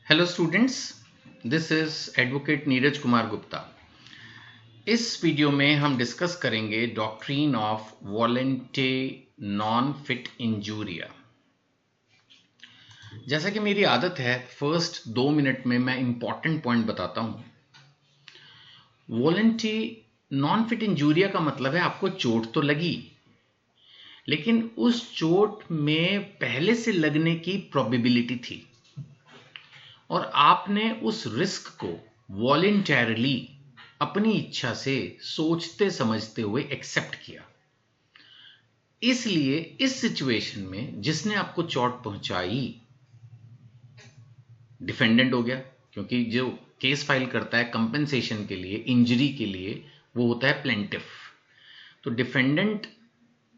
Hello students, this is advocate Neeraj Kumar Gupta. इस video में हम डिस्कस करेंगे doctrine of volenti non fit injuria. जैसा कि मेरी आदत है, फर्स्ट 2 मिनट में मैं इंपॉर्टेंट पॉइंट बताता हूं। वॉलेंटे नॉन फिट इंजूरिया का मतलब है आपको चोट तो लगी, लेकिन उस चोट में पहले से लगने की प्रोबेबिलिटी थी और आपने उस रिस्क को वॉलेंटरली अपनी इच्छा से सोचते समझते हुए एक्सेप्ट किया। इसलिए इस सिचुएशन में जिसने आपको चोट पहुंचाई डिफेंडेंट हो गया, क्योंकि जो केस फाइल करता है कंपेंसेशन के लिए, इंजरी के लिए, वो होता है प्लेंटिफ। तो डिफेंडेंट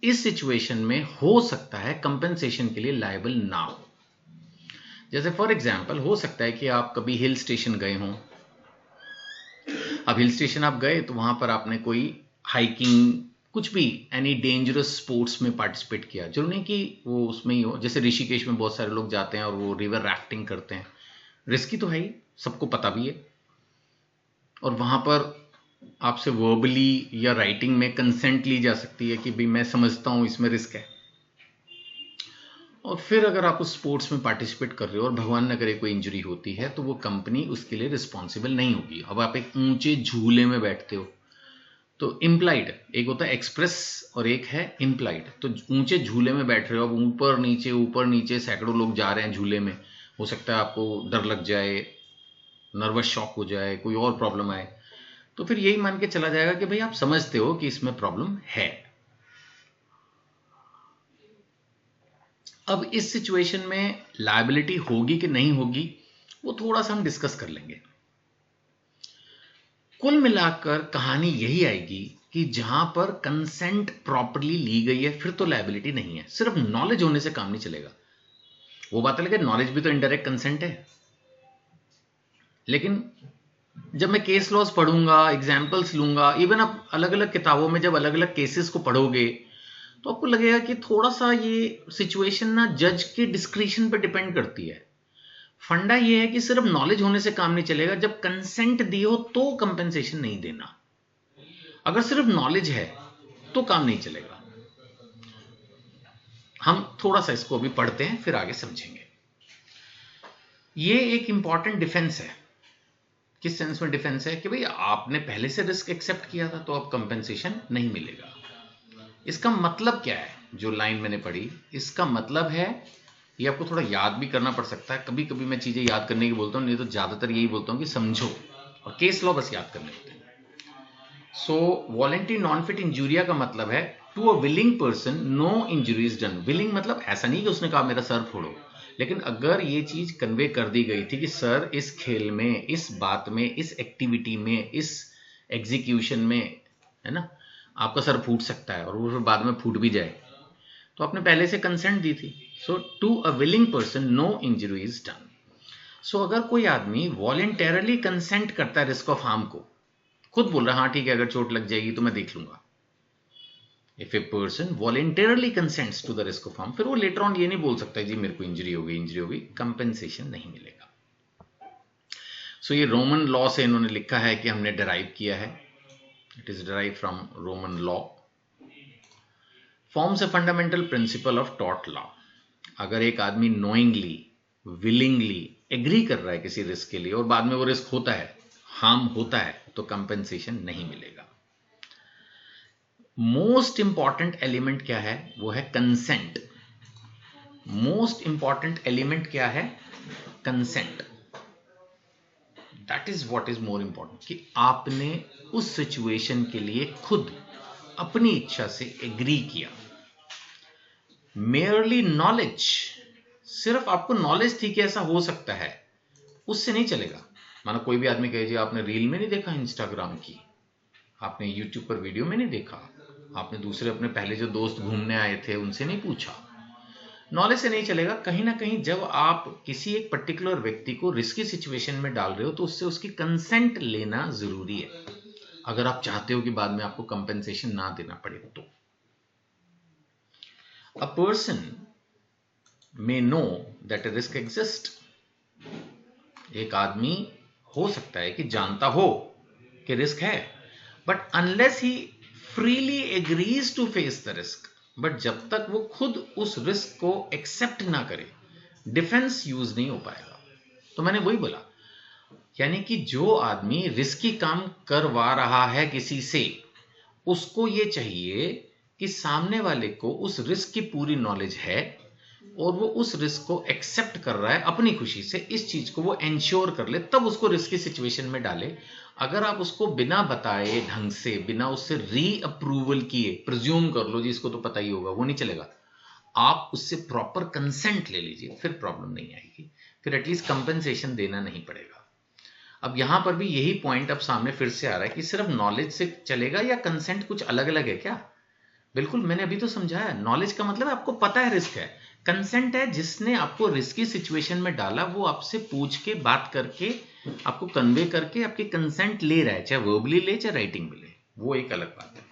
इस सिचुएशन में हो सकता है कंपेंसेशन के लिए लायबल ना हो। जैसे फॉर एग्जाम्पल हो सकता है कि आप कभी हिल स्टेशन गए हों। अब हिल स्टेशन आप गए तो वहां पर आपने कोई हाइकिंग, कुछ भी एनी डेंजरस स्पोर्ट्स में पार्टिसिपेट किया। जरूर नहीं कि वो उसमें ही हो। जैसे ऋषिकेश में बहुत सारे लोग जाते हैं और वो रिवर राफ्टिंग करते हैं, रिस्की तो है ही, सबको पता भी है। और वहां पर आपसे वर्बली या राइटिंग में कंसेंट ली जा सकती है कि भाई मैं समझता हूं इसमें रिस्क है। और फिर अगर आप उस स्पोर्ट्स में पार्टिसिपेट कर रहे हो और भगवान न करे कोई इंजरी होती है, तो वो कंपनी उसके लिए रिस्पॉन्सिबल नहीं होगी। अब आप एक ऊंचे झूले में बैठते हो, तो इम्प्लाइड एक होता है एक्सप्रेस और एक है इम्प्लाइड। तो ऊंचे झूले में बैठ रहे हो, अब ऊपर नीचे सैकड़ों लोग जा रहे हैं झूले में। हो सकता है आपको डर लग जाए, नर्वस शॉक हो जाए, कोई और प्रॉब्लम आए, तो फिर यही मान के चला जाएगा कि भाई आप समझते हो कि इसमें प्रॉब्लम है। अब इस सिचुएशन में लायबिलिटी होगी कि नहीं होगी, वो थोड़ा सा हम डिस्कस कर लेंगे। कुल मिलाकर कहानी यही आएगी कि जहां पर कंसेंट प्रॉपरली ली गई है, फिर तो लायबिलिटी नहीं है। सिर्फ नॉलेज होने से काम नहीं चलेगा। वो बात है, लेकिन नॉलेज भी तो इनडायरेक्ट कंसेंट है। लेकिन जब मैं केस लॉज पढ़ूंगा, एग्जाम्पल्स लूंगा, इवन आप अलग अलग किताबों में जब अलग अलग केसेस को पढ़ोगे, तो आपको लगेगा कि थोड़ा सा ये सिचुएशन ना जज के डिस्क्रिशन पे डिपेंड करती है। फंडा ये है कि सिर्फ नॉलेज होने से काम नहीं चलेगा। जब कंसेंट दियो तो कंपेंसेशन नहीं देना। अगर सिर्फ नॉलेज है तो काम नहीं चलेगा। हम थोड़ा सा इसको अभी पढ़ते हैं, फिर आगे समझेंगे। ये एक इंपॉर्टेंट डिफेंस है। किस सेंस में डिफेंस है? कि भाई आपने पहले से रिस्क एक्सेप्ट किया था, तो अब कंपेंसेशन नहीं मिलेगा। इसका मतलब क्या है? जो लाइन मैंने पढ़ी, इसका मतलब है, ये आपको थोड़ा याद भी करना पड़ सकता है। कभी कभी मैं चीजें याद करने की बोलता हूं, नहीं तो ज्यादातर यही बोलता हूं कि समझो, और केस लॉ बस याद करने होते हैं। सो वॉलेंटरी नॉन फिट इंजूरिया का मतलब है to a willing person no injury is done. Willing मतलब ऐसा नहीं कि उसने कहा मेरा सर फोड़ो, लेकिन अगर ये चीज कन्वे कर दी गई थी कि सर इस खेल में, इस बात में, इस एक्टिविटी में, इस एग्जीक्यूशन में, है ना, आपका सर फूट सकता है, और वो फिर बाद में फूट भी जाए, तो आपने पहले से कंसेंट दी थी। So to a willing person no injury is done. So अगर कोई आदमी वॉलेंटरली कंसेंट करता है रिस्क ऑफ हार्म को, खुद बोल रहा है हाँ ठीक है, अगर चोट लग जाएगी तो मैं देख लूंगा, if a person voluntarily consents to the risk of harm, फिर वो लेटर ऑन ये नहीं बोल सकता जी मेरे को इंजरी हो गई, कंपेंसेशन नहीं मिलेगा। सो ये रोमन लॉ से इन्होंने लिखा है कि हमने डिराइव किया है। It is derive from Roman law. Forms a fundamental principle of tort law. अगर एक आदमी नोइंगली, विलिंगली एग्री कर रहा है किसी रिस्क के लिए, और बाद में वो रिस्क होता है, हार्म होता है, तो कंपेंसेशन नहीं मिलेगा। मोस्ट इंपॉर्टेंट एलिमेंट क्या है? वो है कंसेंट। मोस्ट इंपॉर्टेंट एलिमेंट क्या है? Consent. That is what is more important, कि आपने उस सिचुएशन के लिए खुद अपनी इच्छा से एग्री किया। मेयरली नॉलेज, सिर्फ आपको नॉलेज थी कि ऐसा हो सकता है, उससे नहीं चलेगा। मानो कोई भी आदमी कहे जी आपने रील में नहीं देखा इंस्टाग्राम की, आपने यूट्यूब पर वीडियो में नहीं देखा, आपने दूसरे अपने पहले जो दोस्त घूमने आए थे उनसे नहीं पूछा, नॉलेज से नहीं चलेगा। कहीं ना कहीं जब आप किसी एक पर्टिकुलर व्यक्ति को रिस्की सिचुएशन में डाल रहे हो, तो उससे उसकी कंसेंट लेना जरूरी है, अगर आप चाहते हो कि बाद में आपको कंपेंसेशन ना देना पड़े। तो a person may know that a risk exists, एक आदमी हो सकता है कि जानता हो कि रिस्क है, but unless he freely agrees to face the risk, but जब तक वो खुद उस रिस्क को एक्सेप्ट ना करे, डिफेंस यूज नहीं हो पाएगा। तो मैंने वही बोला, यानी कि जो आदमी रिस्की काम करवा रहा है किसी से, उसको ये चाहिए कि सामने वाले को उस रिस्क की पूरी नॉलेज है और वो उस रिस्क को एक्सेप्ट कर रहा है अपनी खुशी से, इस चीज को वो एंश्योर कर ले, तब उसको रिस्क की सिचुएशन में डाले। अगर आप उसको बिना बताए ढंग से, बिना उससे री अप्रूवल किए, प्रिज्यूम कर लो जी इसको तो पता ही होगा, वो नहीं चलेगा। आप उससे प्रॉपर कंसेंट ले लीजिए, फिर प्रॉब्लम नहीं आएगी, फिर एटलीस्ट कंपेंसेशन देना नहीं पड़ेगा। अब यहां पर भी यही पॉइंट अब सामने फिर से आ रहा है कि सिर्फ नॉलेज से चलेगा या कंसेंट कुछ अलग अलग है क्या? बिल्कुल, मैंने अभी तो समझाया, नॉलेज का मतलब है आपको पता है रिस्क है। कंसेंट है जिसने आपको रिस्की सिचुएशन में डाला, वो आपसे पूछ के, बात करके, आपको कन्वे करके आपकी कंसेंट ले रहा है, चाहे वर्बली ले चाहे राइटिंग में ले, वो एक अलग बात है।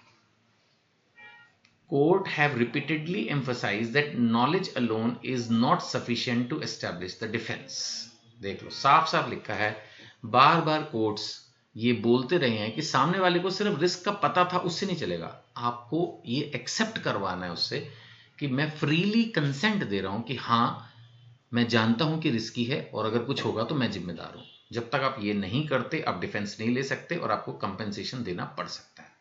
Court have repeatedly emphasised that knowledge alone is not sufficient to establish the defence. देख लो, साफ साफ लिखा है, बार बार कोर्ट्स ये बोलते रहे हैं कि सामने वाले को सिर्फ रिस्क का पता था उससे नहीं चलेगा, आपको ये एक्सेप्ट करवाना है उससे कि मैं फ्रीली कंसेंट दे रहा हूं कि हाँ मैं जानता हूं कि रिस्की है और अगर कुछ होगा तो मैं जिम्मेदार हूं। जब तक आप ये नहीं करते, आप डिफेंस नहीं ले सकते और आपको कंपेंसेशन देना पड़ सकता है।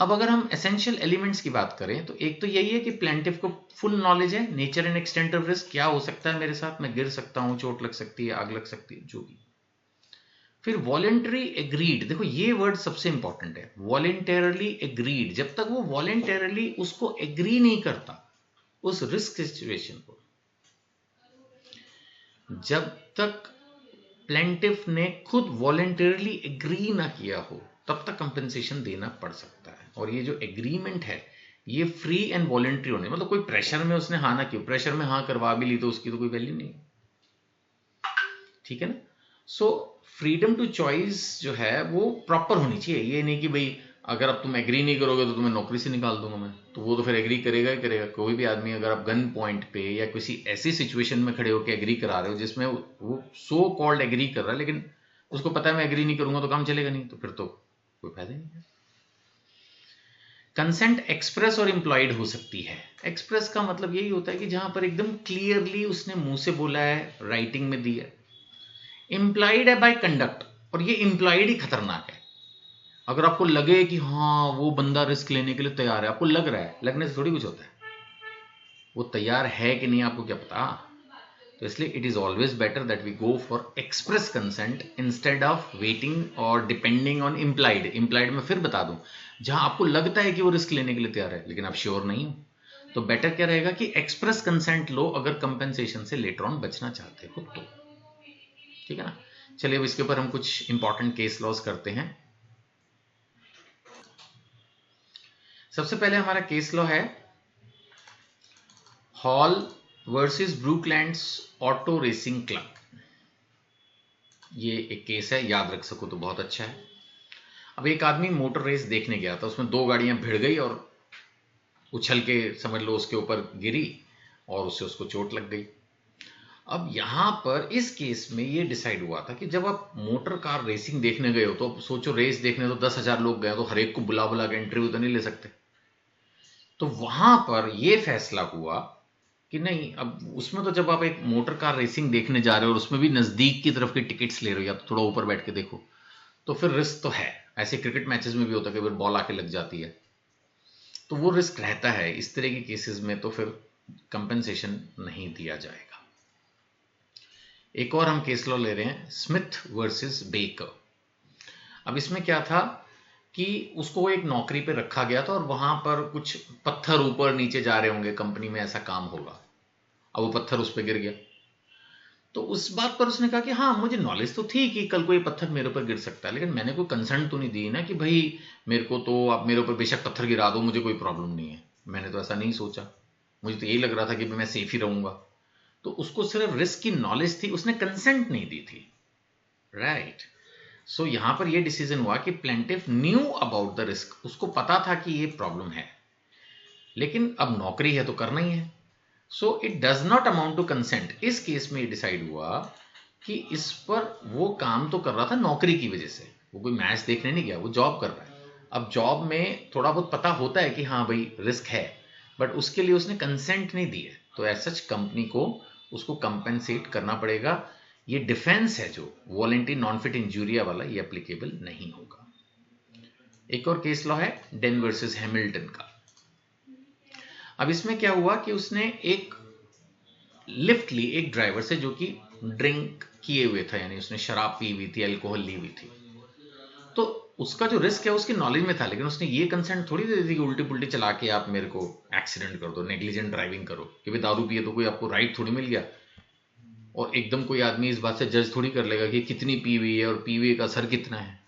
अब अगर हम एसेंशियल एलिमेंट्स की बात करें तो एक तो यही है कि प्लेंटिफ को फुल नॉलेज है nature and extent of risk, क्या हो सकता है मेरे साथ, मैं गिर सकता हूं, चोट लग सकती है, आग लग सकती है, जो भी। फिर वॉलेंटरी एग्रीड, देखो ये वर्ड सबसे इंपॉर्टेंट है, वॉलेंटरली एग्रीड। जब तक वो वॉलेंटरली उसको एग्री नहीं करता उस रिस्क सिचुएशन को, जब तक प्लेंटिफ ने खुद वॉलेंटरली एग्री ना किया हो, तब तक कंपेंसेशन देना पड़ सकता है। और ये जो एग्रीमेंट है ये फ्री एंड वॉलेंटरी होने, मतलब कोई प्रेशर में उसने हाँ ना क्यों, प्रेशर में हाँ करवा भी ली तो उसकी तो कोई वैल्यू नहीं, ठीक है ना। सो फ्रीडम टू चॉइस जो है वो प्रॉपर होनी चाहिए। ये नहीं कि भाई अगर अब तुम एग्री नहीं करोगे तो तुम्हें नौकरी से निकाल दूंगा मैं, तो वो तो फिर एग्री करेगा ही करेगा। कोई भी आदमी अगर आप गन पॉइंट पे या किसी ऐसी सिचुएशन में खड़े होकर एग्री करा रहे हो जिसमें वो सो कॉल्ड एग्री कर रहा है, लेकिन उसको पता है मैं एग्री नहीं करूंगा तो काम चलेगा नहीं, तो फिर तो कोई फायदा नहीं है। कंसेंट एक्सप्रेस और इंप्लॉयड हो सकती है। एक्सप्रेस का मतलब यही होता है कि जहां पर एकदम क्लियरली उसने मुंह से बोला है, राइटिंग में दी है। इंप्लाइड है बाय कंडक्ट, और ये इंप्लाइड ही खतरनाक है। अगर आपको लगे कि हाँ वो बंदा रिस्क लेने के लिए तैयार है, आपको लग रहा है, लगने से थोड़ी कुछ होता है, वो तैयार है कि नहीं आपको क्या पता। तो इसलिए it is always better that we go for express consent instead of waiting और डिपेंडिंग ऑन इंप्लाइड। इंप्लाइड में फिर बता दूं, जहां आपको लगता है कि वो रिस्क लेने के लिए तैयार है लेकिन आप श्योर नहीं हो, तो बेटर क्या रहेगा कि एक्सप्रेस कंसेंट लो अगर कंपेंसेशन से लेटर ऑन बचना चाहते हो तो, ठीक है ना। चलिए अब इसके ऊपर हम कुछ इंपॉर्टेंट केस लॉज करते हैं। सबसे पहले हमारा केस लॉ है Hall versus Brooklands auto racing club. ये एक केस है, याद रख सको तो बहुत अच्छा है। अब एक आदमी मोटर रेस देखने गया था, उसमें दो गाड़ियां भिड़ गई और उछल के समझ लो उसके ऊपर गिरी और उससे उसको चोट लग गई। अब यहां पर इस केस में ये डिसाइड हुआ था कि जब आप मोटर कार रेसिंग देखने गए हो तो सोचो रेस देखने तो 10,000 लोग गए तो हर एक को बुला बुला के इंटरव्यू तो नहीं ले सकते। तो वहां पर यह फैसला हुआ कि नहीं, अब उसमें तो जब आप एक मोटर कार रेसिंग देखने जा रहे हो और उसमें भी नजदीक की तरफ की टिकट्स ले रहे हो या तो थोड़ा ऊपर बैठ के देखो, तो फिर रिस्क तो है। ऐसे क्रिकेट मैचेस में भी होता है कि फिर बॉल आके लग जाती है, तो वो रिस्क रहता है। इस तरह के केसेस में तो फिर कंपेंसेशन नहीं दिया जाएगा। एक और हम केस लॉ ले रहे हैं, स्मिथ वर्सेस बेकर। अब इसमें क्या था कि उसको एक नौकरी पे रखा गया था और वहां पर कुछ पत्थर ऊपर नीचे जा रहे होंगे, कंपनी में ऐसा काम होगा। अब वो पत्थर उस पर गिर गया, तो उस बात पर उसने कहा कि हाँ मुझे नॉलेज तो थी कि कल कोई पत्थर मेरे ऊपर गिर सकता है, लेकिन मैंने कोई कंसर्न तो नहीं दी ना कि भाई मेरे को तो आप मेरे ऊपर बेशक पत्थर गिरा दो, मुझे कोई प्रॉब्लम नहीं है। मैंने तो ऐसा नहीं सोचा, मुझे तो यही लग रहा था कि मैं सेफ ही रहूंगा। तो उसको सिर्फ रिस्क की नॉलेज थी, उसने कंसेंट नहीं दी थी, राइट। सो यहां पर यह डिसीजन हुआ कि plaintiff knew about the risk, उसको पता था कि ये प्रॉब्लम है, लेकिन अब नौकरी है तो करना ही है। So it does not amount to consent. इस केस में ये डिसाइड हुआ कि इस पर वो काम तो कर रहा था नौकरी की वजह से, वो कोई मैच देखने नहीं गया, वो जॉब कर रहा है। अब जॉब में थोड़ा बहुत पता होता है कि हाँ भाई रिस्क है, बट उसके लिए उसने कंसेंट नहीं दी है, तो एज सच कंपनी को उसको कंपेंसेट करना पड़ेगा। ये डिफेंस है जो वॉलंटरी नॉन फिट इंजूरिया वाला, ये एप्लीकेबल नहीं होगा। एक और केस लॉ है डेन वर्सेस हैमिल्टन का। अब इसमें क्या हुआ कि उसने एक लिफ्ट ली एक ड्राइवर से जो कि ड्रिंक किए हुए था, यानी उसने शराब पी हुई थी, अल्कोहल ली हुई थी। तो उसका जो रिस्क है उसकी नॉलेज में था, लेकिन उसने ये कंसेंट थोड़ी दे दी कि उल्टी पुल्टी चला के आप मेरे को एक्सीडेंट कर दो, नेग्लिजेंट ड्राइविंग करो, कि भाई दारू पिए तो कोई आपको राइट थोड़ी मिल गया। और एकदम कोई आदमी इस बात से जज थोड़ी कर लेगा कि कितनी पी हुई है और पी हुई का असर कितना है।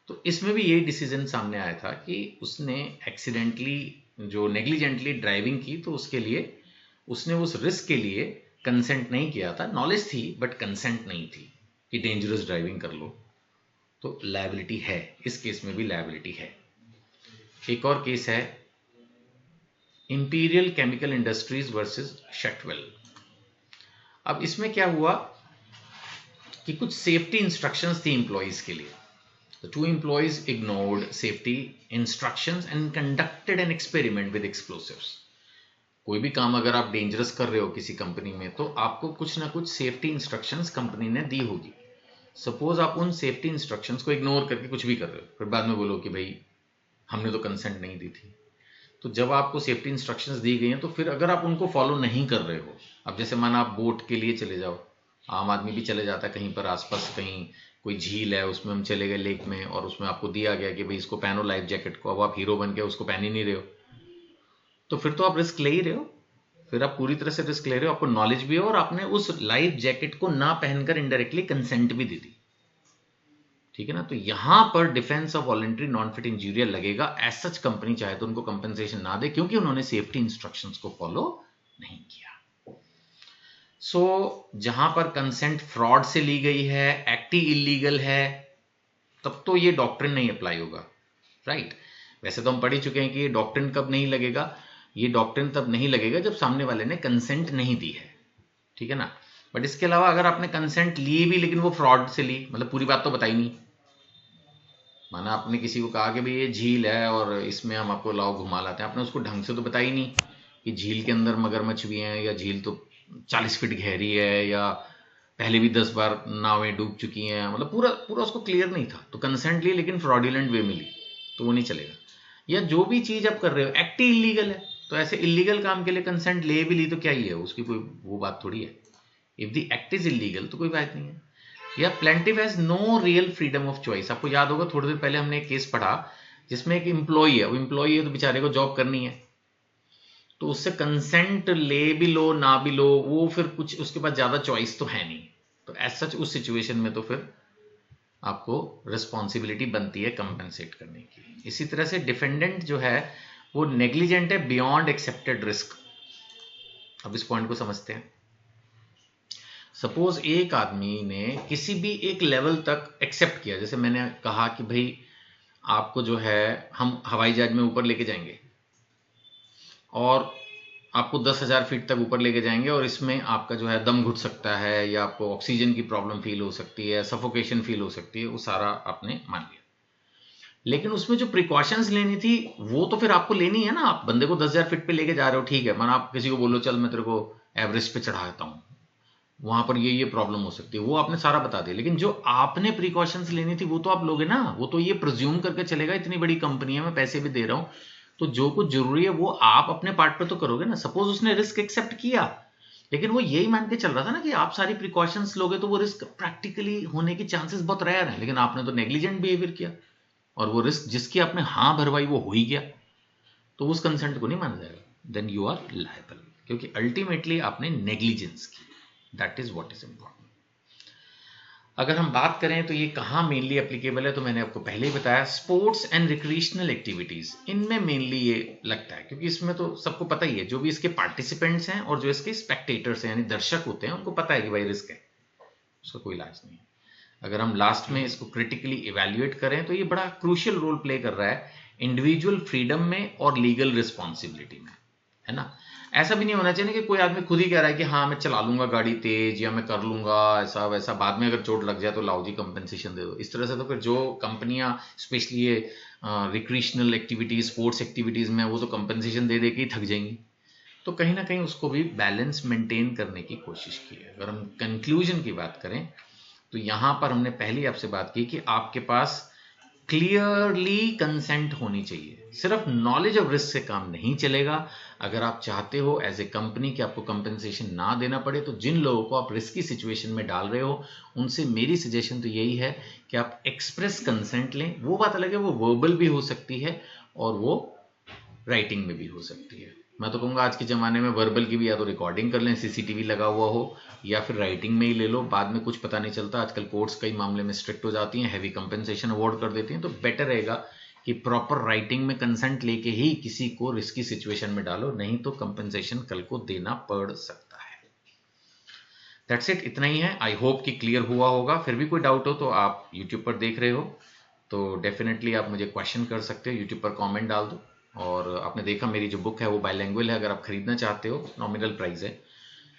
तो इसमें भी यही डिसीजन सामने आया था कि उसने एक्सीडेंटली जो नेग्लिजेंटली ड्राइविंग की, तो उसके लिए उसने उस रिस्क के लिए कंसेंट नहीं किया था। नॉलेज थी बट कंसेंट नहीं थी कि डेंजरस ड्राइविंग कर लो, तो लायबिलिटी है। इस केस में भी लायबिलिटी है। एक और केस है इंपीरियल केमिकल इंडस्ट्रीज वर्सेस शटवेल। अब इसमें क्या हुआ कि कुछ सेफ्टी इंस्ट्रक्शंस थी एम्प्लॉइज के लिए। The two employees ignored safety instructions and conducted an experiment with explosives. कोई भी काम अगर आप डेंजरस कर रहे हो किसी कंपनी में, तो आपको कुछ ना कुछ सेफ्टी इंस्ट्रक्शंस कंपनी ने दी होगी। सपोज आप उन सेफ्टी इंस्ट्रक्शंस को इग्नोर करके कुछ भी कर रहे हो, फिर बाद में बोलो कि भाई हमने तो कंसेंट नहीं दी थी। तो जब आपको सेफ्टी इंस्ट्रक्शंस दी गई हैं, तो फिर अगर आप उनको फॉलो नहीं कर रहे हो, अब जैसे माना आप बोट के लिए चले जाओ, आम आदमी भी चले जाता है कहीं पर आसपास, कहीं कोई झील है उसमें हम चले गए लेक में, और उसमें आपको दिया गया कि भाई इसको पहनो लाइफ जैकेट को, अब आप हीरो बन के उसको पहन ही नहीं रहे हो, तो फिर तो आप रिस्क ले ही रहे हो। फिर आप पूरी तरह से रिस्क ले रहे हो, आपको नॉलेज भी है और आपने उस लाइफ जैकेट को ना पहनकर इनडायरेक्टली कंसेंट भी दे दी। ठीक है ना। तो यहां पर defence of voluntary non fit injuria लगेगा। एज सच कंपनी चाहे तो उनको कंपनसेशन ना दे, क्योंकि उन्होंने सेफ्टी इंस्ट्रक्शंस को फॉलो नहीं किया। सो जहां पर कंसेंट फ्रॉड से ली गई है, एक्ट ही इलीगल है, तब तो ये डॉक्ट्रिन नहीं अप्लाई होगा, राइट। वैसे तो हम पढ़ ही चुके हैं कि ये डॉक्ट्रिन कब नहीं लगेगा। ये डॉक्ट्रिन तब नहीं लगेगा जब सामने वाले ने कंसेंट नहीं दी है, ठीक है ना। बट इसके अलावा अगर आपने कंसेंट ली भी लेकिन वो फ्रॉड से ली, मतलब पूरी बात तो बताई नहीं, माना आपने किसी को कहा कि भाई ये झील है और इसमें हम आपको लाओ घुमा लाते हैं, आपने उसको ढंग से तो बताई नहीं कि झील के अंदर मगरमच्छ भी हैं, या झील तो 40 फीट गहरी है, या पहले भी 10 बार नावें डूब चुकी हैं, मतलब पूरा पूरा उसको क्लियर नहीं था। तो कंसेंट ली लेकिन फ्रॉडुलेंट वे में ली, तो वो नहीं चलेगा। या जो भी चीज आप कर रहे हो एक्ट ही इलीगल है, तो ऐसे इलीगल काम के लिए कंसेंट ले भी ली तो क्या ही है, उसकी कोई वो बात थोड़ी है। If the act is illegal तो कोई बात नहीं है। या plaintiff has no real freedom of choice. आपको याद होगा थोड़ी देर पहले हमने एक केस पढ़ा जिसमें एक एम्प्लॉई है, वो एम्प्लॉई है तो बेचारे को जॉब करनी है, तो उससे कंसेंट ले भी लो ना भी लो, वो फिर कुछ उसके पास ज्यादा चॉइस तो है नहीं। तो एज सच उस सिचुएशन में तो फिर आपको रिस्पॉन्सिबिलिटी बनती है कंपेंसेट करने की। इसी तरह से डिफेंडेंट जो है वो नेग्लिजेंट है बियॉन्ड एक्सेप्टेड रिस्क। अब इस पॉइंट को समझते हैं। सपोज एक आदमी ने किसी भी एक लेवल तक एक्सेप्ट किया, जैसे मैंने कहा कि भाई आपको जो है हम हवाई जहाज में ऊपर लेके जाएंगे और आपको 10,000 फीट तक ऊपर लेके जाएंगे, और इसमें आपका जो है दम घुट सकता है, या आपको ऑक्सीजन की प्रॉब्लम फील हो सकती है, सफोकेशन फील हो सकती है, वो सारा आपने मान लिया। लेकिन उसमें जो प्रिकॉशंस लेनी थी वो तो फिर आपको लेनी है ना। आप बंदे को 10,000 फीट पे लेके जा रहे हो, ठीक है, माना आप किसी को बोलो चल मैं तेरे को एवरेस्ट पे चढ़ाता हूँ, वहां पर ये प्रॉब्लम हो सकती है, वो आपने सारा बता दिया। लेकिन जो आपने प्रिकॉशंस लेनी थी वो तो आप लोगे ना। वो तो ये प्रिज्यूम करके चलेगा इतनी बड़ी कंपनी है, मैं पैसे भी दे रहा हूं, तो जो कुछ जरूरी है वो आप अपने पार्ट पे तो करोगे ना। सपोज उसने रिस्क एक्सेप्ट किया, लेकिन वो यही मान के चल रहा था ना कि आप सारी प्रिकॉशंस लोगे तो वो रिस्क प्रैक्टिकली होने की चांसेस बहुत रेयर है, लेकिन आपने तो नेग्लिजेंट बिहेवियर किया और वो रिस्क जिसकी आपने हाँ भरवाई वो हो ही गया, तो उस कंसेंट को नहीं माना जाएगा। देन यू आर लायबल, क्योंकि अल्टीमेटली आपने नेग्लिजेंस की। That is what is important. अगर हम बात करें तो ये कहाँ मेनली एप्लीकेबल है, तो मैंने आपको पहले ही बताया स्पोर्ट्स एंड रिक्रिएशनल एक्टिविटीज, इनमें मेनली ये लगता है, क्योंकि इसमें तो सबको पता ही है, जो भी इसके पार्टिसिपेंट्स हैं और जो इसके स्पेक्टेटर्स हैं यानी दर्शक होते हैं, उनको पता है कि भाई रिस्क है, उसका कोई इलाज नहीं है। अगर हम लास्ट में इसको क्रिटिकली इवेल्युएट करें तो ये बड़ा क्रूशियल रोल प्ले कर रहा है इंडिविजुअल फ्रीडम में और लीगल रिस्पॉन्सिबिलिटी में, है ना। ऐसा भी नहीं होना चाहिए कि कोई आदमी खुद ही कह रहा है कि हाँ मैं चला लूंगा गाड़ी तेज, या मैं कर लूंगा ऐसा वैसा, बाद में अगर चोट लग जाए तो लाओ जी कंपनसेशन दे दो। इस तरह से तो फिर जो कंपनियां स्पेशली ये रिक्रिएशनल एक्टिविटीज, स्पोर्ट्स एक्टिविटीज में, वो तो कंपनसेशन दे दे के ही थक जाएंगी। तो कहीं ना कहीं उसको भी बैलेंस मेंटेन करने की कोशिश की है। अगर हम कंक्लूजन की बात करें तो यहां पर हमने पहले आपसे बात की कि आपके पास क्लियरली कंसेंट होनी चाहिए। सिर्फ नॉलेज ऑफ रिस्क से काम नहीं चलेगा। अगर आप चाहते हो एज ए कंपनी कि आपको कंपनसेशन ना देना पड़े, तो जिन लोगों को आप रिस्की सिचुएशन में डाल रहे हो उनसे मेरी सजेशन तो यही है कि आप एक्सप्रेस कंसेंट लें। वो बात अलग है, वो वर्बल भी हो सकती है और वो राइटिंग में भी हो सकती है। मैं तो कहूँगा आज के ज़माने में वर्बल की भी या तो रिकॉर्डिंग कर लें, सीसीटीवी लगा हुआ हो, या फिर राइटिंग में ही ले लो, बाद में कुछ पता नहीं चलता। आजकल कोर्ट्स कई मामले में स्ट्रिक्ट हो जाती हैं, हैवी कंपनसेशन अवॉर्ड कर देती हैं। तो बेटर रहेगा कि प्रॉपर राइटिंग में कंसेंट लेके ही किसी को रिस्की सिचुएशन में डालो, नहीं तो कंपनसेशन कल को देना पड़ सकता है। दैट्स इट, इतना ही है। आई होप कि क्लियर हुआ होगा। फिर भी कोई डाउट हो तो आप यूट्यूब पर देख रहे हो तो डेफिनेटली आप मुझे क्वेश्चन कर सकते हो, यूट्यूब पर कमेंट डाल दो। और आपने देखा मेरी जो बुक है वो बाइलैंग्वेज है, अगर आप खरीदना चाहते हो नॉमिनल प्राइस है,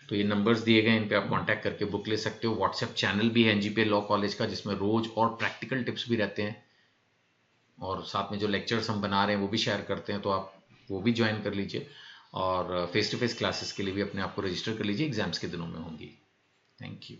तो ये नंबर्स दिए गए, इन पे आप कांटेक्ट करके बुक ले सकते हो। व्हाट्सएप चैनल भी है एनजीपीए लॉ कॉलेज का, जिसमें रोज और प्रैक्टिकल टिप्स भी रहते हैं, और साथ में जो लेक्चर्स हम बना रहे हैं वो भी शेयर करते हैं, तो आप वो भी ज्वाइन कर लीजिए। और फेस टू फेस क्लासेस के लिए भी अपने आप को रजिस्टर कर लीजिए, एग्जाम्स के दिनों में होंगी। Thank you.